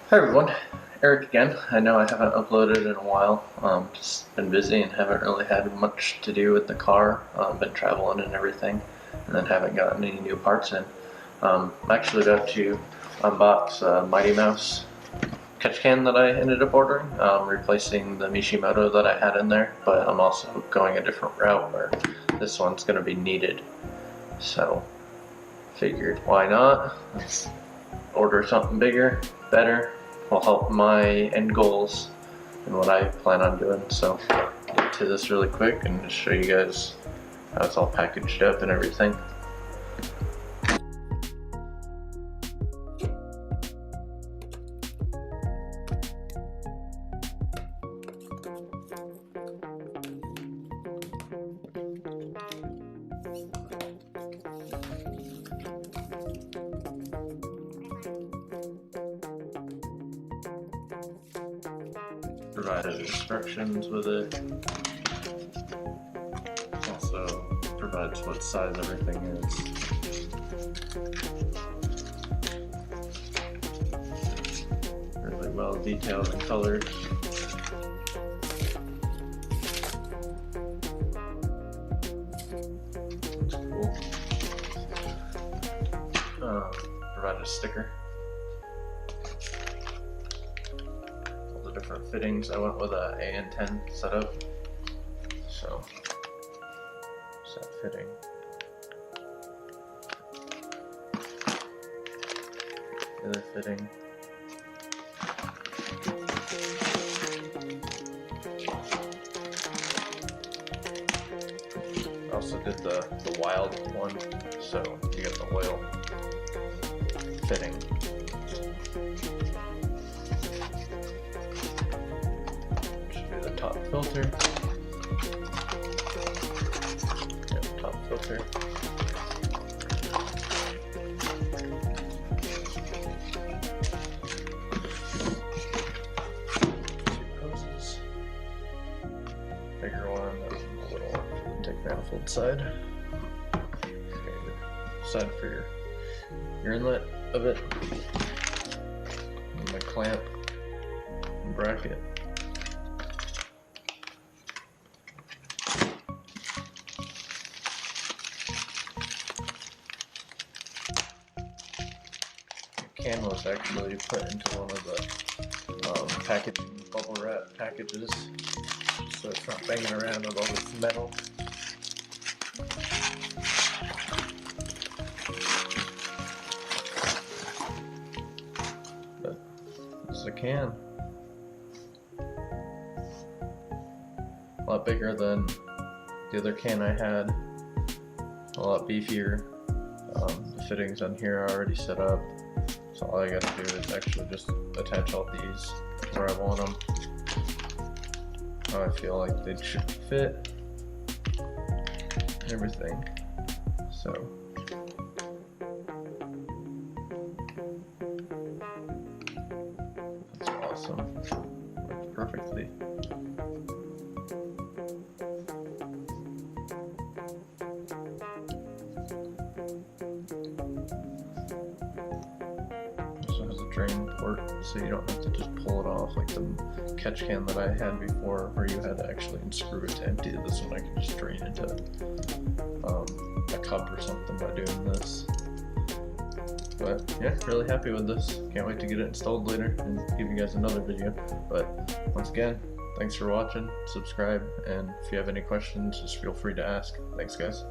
Hi everyone, Eric again. I know I haven't uploaded in a while, just been busy and haven't really had much to do with the car, been traveling and everything, and then haven't gotten any new parts in. I'm actually about to unbox a Mighty Mouse catch can that I ended up ordering, replacing the Mishimoto that I had in there, but I'm also going a different route where this one's going to be needed. So, figured why not? Let's order something bigger, better, will help my end goals and what I plan on doing. So get to this really quick and just show you guys how it's all packaged up and everything. Provided instructions with it. Also provides what size everything is. Really well detailed and colored. Looks cool. Provided a sticker. Different fittings. I went with a AN10 setup, so set fitting. The other fitting. I also did the wild one, so you get the oil fitting. Top filter. Yeah, top filter. Two hoses. Bigger one and a little one for the intake manifold side. Okay, the side for your inlet of it. And the clamp and bracket. Can was actually put into one of the packaging bubble wrap packages, so it's not banging around with all this metal. But this is a can. A lot bigger than the other can I had. A lot beefier. The fittings on here are already set up. So all I gotta do is actually just attach all these where I want them. How I feel like they should fit. Everything. So. That's awesome. Works perfectly. Drain port, so you don't have to just pull it off like the catch can that I had before where you had to actually unscrew it to empty. This one I can just drain into a cup or something by doing this. But yeah, really happy with this. Can't wait to get it installed later and give you guys another video. But once again, thanks for watching, subscribe, and if you have any questions, just feel free to ask. Thanks guys.